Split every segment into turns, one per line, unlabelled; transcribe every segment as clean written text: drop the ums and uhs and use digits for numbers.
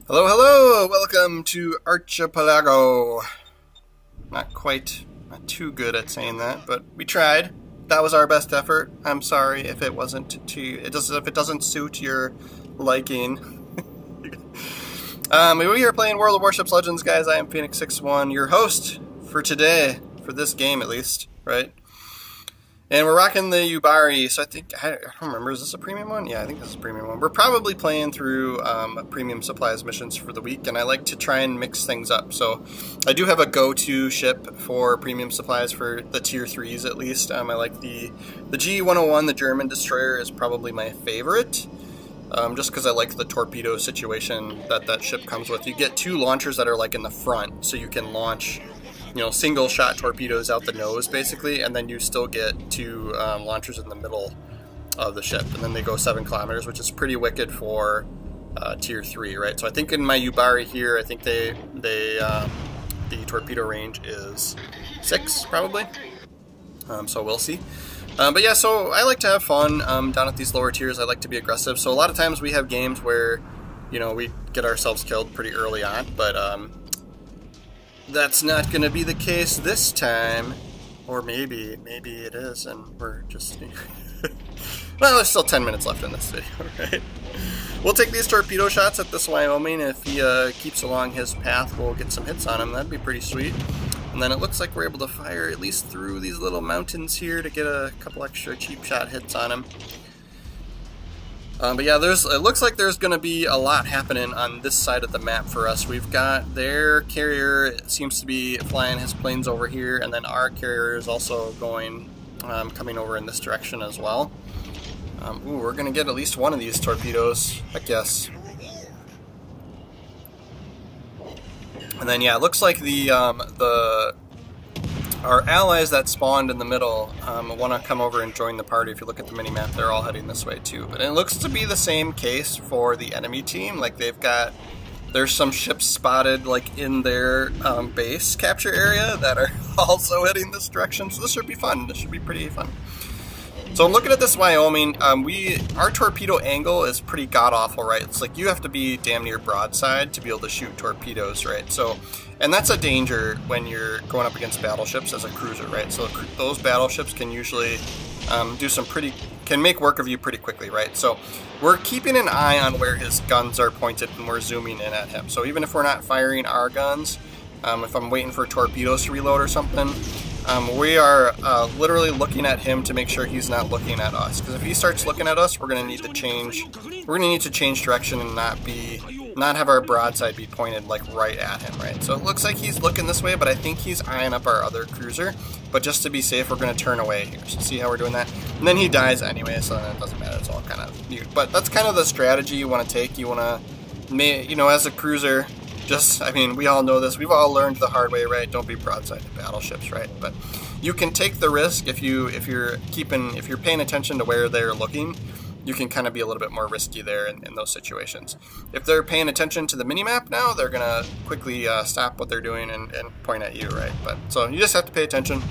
Hello, hello! Welcome to Archipelago. Not too good at saying that, but we tried. That was our best effort. I'm sorry if it wasn't if it doesn't suit your liking. We are playing World of Warships Legends, guys. I am Phoenix61, your host for today, for this game at least, right? And we're rocking the Yubari, so I don't remember, is this a premium one? Yeah, I think this is a premium one. We're probably playing through premium supplies missions for the week, and I like to try and mix things up. So I do have a go-to ship for premium supplies for the tier 3s at least. I like the G101, the German destroyer, is probably my favorite. Just because I like the torpedo situation that ship comes with. You get two launchers that are like in the front, so you can launch, you know, single shot torpedoes out the nose basically, and then you still get two launchers in the middle of the ship, and then they go 7 kilometers, which is pretty wicked for tier 3, right? So I think in my Yubari here, I think the torpedo range is 6 probably, so we'll see. But yeah, so I like to have fun down at these lower tiers. I like to be aggressive, so a lot of times we have games where, you know, we get ourselves killed pretty early on, but that's not going to be the case this time. Or maybe it is, and we're just... Well, there's still 10 minutes left in this video, right? We'll take these torpedo shots at this Wyoming. If he keeps along his path, we'll get some hits on him. That'd be pretty sweet. And then it looks like we're able to fire at least through these little mountains here to get a couple extra cheap shot hits on him. But yeah, it looks like there's going to be a lot happening on this side of the map for us. We've got their carrier seems to be flying his planes over here, and then our carrier is also going, coming over in this direction as well. Ooh, we're going to get at least one of these torpedoes, I guess. And then yeah, it looks like our allies that spawned in the middle want to come over and join the party. If you look at the mini-map, they're all heading this way too. But it looks to be the same case for the enemy team. Like there's some ships spotted like in their base capture area that are also heading this direction. So this should be fun. This should be pretty fun. So I'm looking at this Wyoming. Our torpedo angle is pretty god-awful, right? It's like you have to be damn near broadside to be able to shoot torpedoes, right? So, and that's a danger when you're going up against battleships as a cruiser, right? So those battleships can usually can make work of you pretty quickly, right? So we're keeping an eye on where his guns are pointed and we're zooming in at him. So even if we're not firing our guns, if I'm waiting for torpedoes to reload or something, we are literally looking at him to make sure he's not looking at us. Because if he starts looking at us, we're going to need to change. We're going to need to change direction and not have our broadside be pointed like right at him, right? So it looks like he's looking this way, but I think he's eyeing up our other cruiser. But just to be safe, we're going to turn away here. So see how we're doing that? And then he dies anyway, so it doesn't matter. It's all kind of mute. But that's kind of the strategy you want to take. You want to, you know, as a cruiser. I mean, we all know this. We've all learned the hard way, right? Don't be broadside to battleships, right? But you can take the risk if you're paying attention to where they're looking. You can kind of be a little bit more risky there in those situations. If they're paying attention to the minimap now, they're gonna quickly stop what they're doing and point at you, right? But so you just have to pay attention.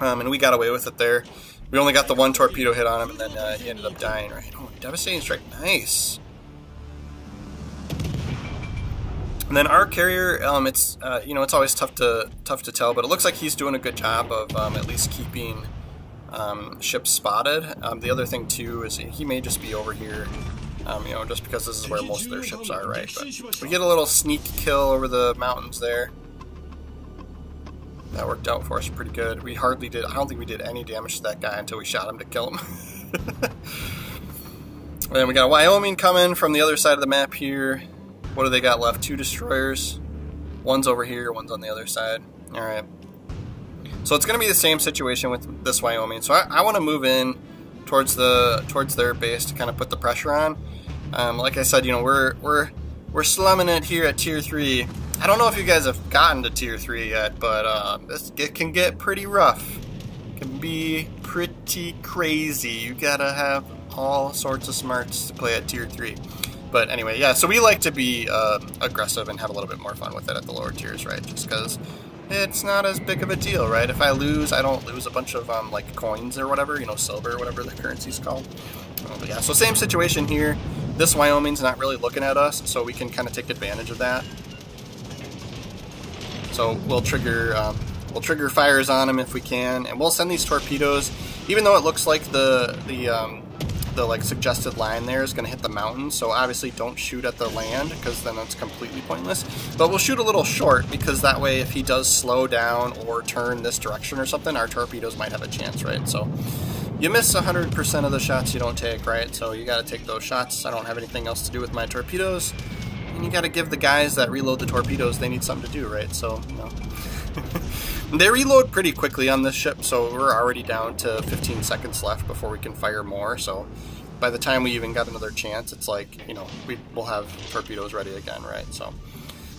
And we got away with it there. We only got the one torpedo hit on him, and then he ended up dying, right? Oh, devastating strike, nice. And then our carrier, it's you know, it's always tough to tell, but it looks like he's doing a good job of at least keeping ships spotted. The other thing too is he may just be over here, you know, just because this is where most of their ships are, right? But we get a little sneak kill over the mountains there. That worked out for us pretty good. We hardly did. I don't think we did any damage to that guy until we shot him to kill him. And then we got Wyoming coming from the other side of the map here. What do they got left? 2 destroyers. One's over here, one's on the other side. Alright. So it's going to be the same situation with this Wyoming. So I want to move in towards their base to kind of put the pressure on. Like I said, you know, we're slumming it here at tier 3. I don't know if you guys have gotten to tier 3 yet, but it can get pretty rough. It can be pretty crazy. You gotta have all sorts of smarts to play at tier 3. But anyway, yeah, so we like to be aggressive and have a little bit more fun with it at the lower tiers, right? Just because it's not as big of a deal, right? If I lose, I don't lose a bunch of like coins or whatever, you know, silver or whatever the currency's called. But yeah, so same situation here. this Wyoming's not really looking at us, so we can kind of take advantage of that. So we'll trigger fires on them if we can, and we'll send these torpedoes. Even though it looks like the like suggested line there is going to hit the mountain, so obviously don't shoot at the land because then it's completely pointless. But we'll shoot a little short because that way if he does slow down or turn this direction or something, our torpedoes might have a chance, right? So you miss 100% of the shots you don't take, right? So you got to take those shots. I don't have anything else to do with my torpedoes, and you got to give the guys that reload the torpedoes, they need something to do, right? So, you know. They reload pretty quickly on this ship, so we're already down to 15 seconds left before we can fire more. So by the time we even got another chance, it's like, you know, we'll have torpedoes ready again, right? So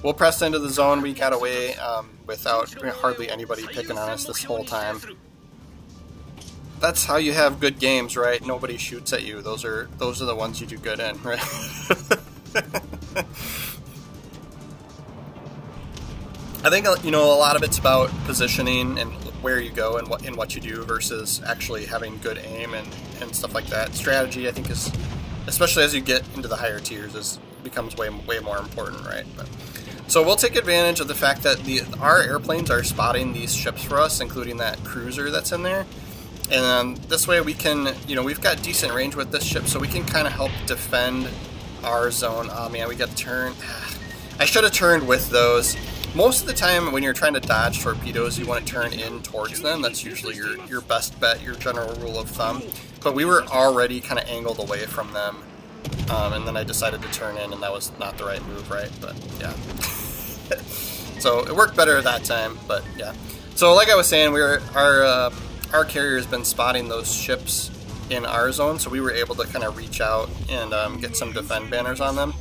we'll press into the zone. We got away without hardly anybody picking on us this whole time. That's how you have good games, right? Nobody shoots at you. Those are the ones you do good in, right? I think, you know, a lot of it's about positioning and where you go and what you do versus actually having good aim and stuff like that. Strategy, I think, is, especially as you get into the higher tiers, becomes way more important, right? But, so we'll take advantage of the fact that our airplanes are spotting these ships for us, including that cruiser that's in there. And this way we can, you know, we've got decent range with this ship, so we can kind of help defend our zone. Oh man, we got to turn. I should have turned with those. Most of the time when you're trying to dodge torpedoes, you want to turn in towards them. That's usually your best bet, your general rule of thumb. But we were already kind of angled away from them, and then I decided to turn in, and that was not the right move, right? But yeah. So it worked better that time, but yeah. So like I was saying, our carrier has been spotting those ships in our zone, so we were able to kind of reach out and get some defend banners on them.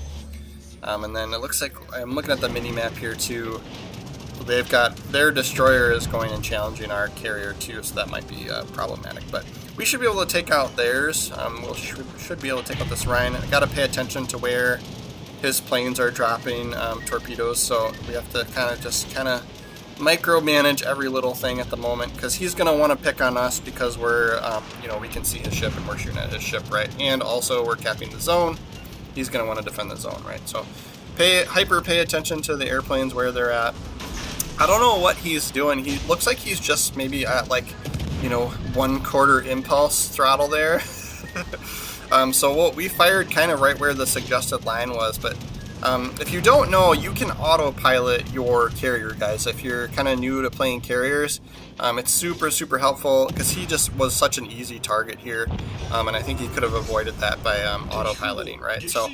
And then it looks like, I'm looking at the mini-map here too, they've got, their destroyer is going and challenging our carrier too, so that might be problematic. But we should be able to take out theirs. We should be able to take out this Ryan. I got to pay attention to where his planes are dropping torpedoes, so we have to kind of micromanage every little thing at the moment, because he's going to want to pick on us because we're, you know, we can see his ship and we're shooting at his ship, right? And also we're capping the zone. He's going to want to defend the zone, right? So pay attention to the airplanes where they're at. I don't know what he's doing. He looks like he's just maybe at, like, you know, 1/4 impulse throttle there. So we fired kind of right where the suggested line was, but if you don't know, you can autopilot your carrier, guys. If you're kind of new to playing carriers, it's super helpful because he just was such an easy target here, and I think he could have avoided that by autopiloting, right? So,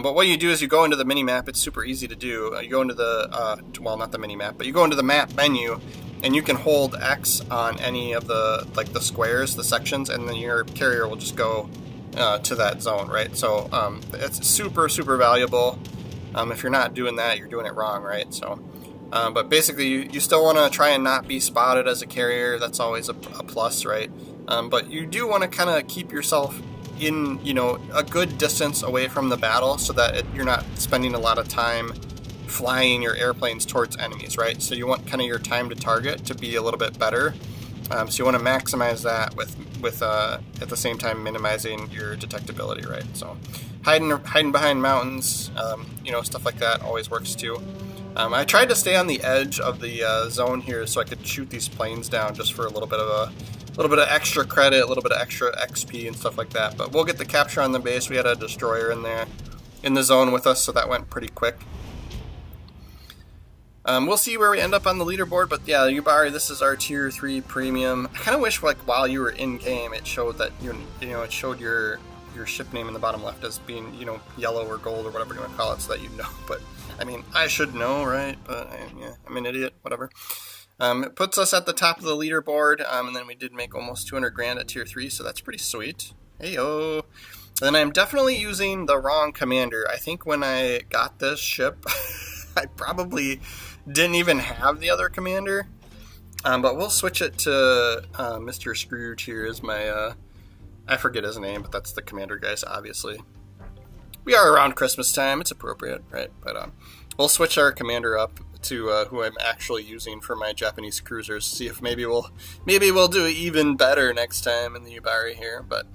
but what you do is you go into the mini-map. It's super easy to do. You go into the, well, not the mini-map, but you go into the map menu, and you can hold X on any of the, like, the squares, the sections, and then your carrier will just go to that zone, right? So it's super valuable. If you're not doing that, you're doing it wrong, right? So, but basically, you still want to try and not be spotted as a carrier. That's always a plus, right? But you do want to kind of keep yourself in, you know, a good distance away from the battle, so that you're not spending a lot of time flying your airplanes towards enemies, right? So you want kind of your time to target to be a little bit better. So you want to maximize that with at the same time minimizing your detectability, right? So hiding behind mountains, you know, stuff like that always works too. I tried to stay on the edge of the zone here so I could shoot these planes down just for a little bit of extra credit, a little bit of extra XP and stuff like that. But we'll get the capture on the base. We had a destroyer in there in the zone with us, so that went pretty quick. We'll see where we end up on the leaderboard, but yeah, Yubari, this is our Tier 3 Premium. I kind of wish, like, while you were in game, it showed that it showed your ship name in the bottom left as being, you know, yellow or gold or whatever you want to call it, so that you know. But I mean, I should know, right? But yeah, I'm an idiot. Whatever. It puts us at the top of the leaderboard, and then we did make almost 200 grand at Tier 3, so that's pretty sweet. Heyo. Then I'm definitely using the wrong commander. I think when I got this ship, I probably didn't even have the other commander, but we'll switch it to Mr. Scrooge here as my, I forget his name, but that's the commander, guys, obviously. We are around Christmas time, it's appropriate, right? But we'll switch our commander up to who I'm actually using for my Japanese cruisers, see if maybe we'll do even better next time in the Yubari here. But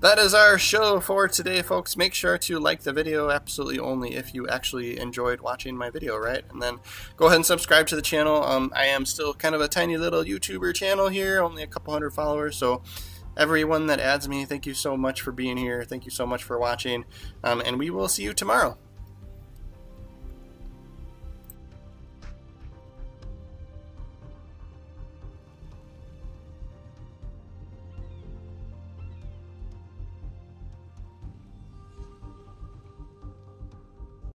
that is our show for today, folks. Make sure to like the video, absolutely only if you actually enjoyed watching my video, right? And then go ahead and subscribe to the channel. I am still kind of a tiny little YouTuber channel here, only a couple hundred followers, so everyone that adds me, thank you so much for being here. Thank you so much for watching, and we will see you tomorrow.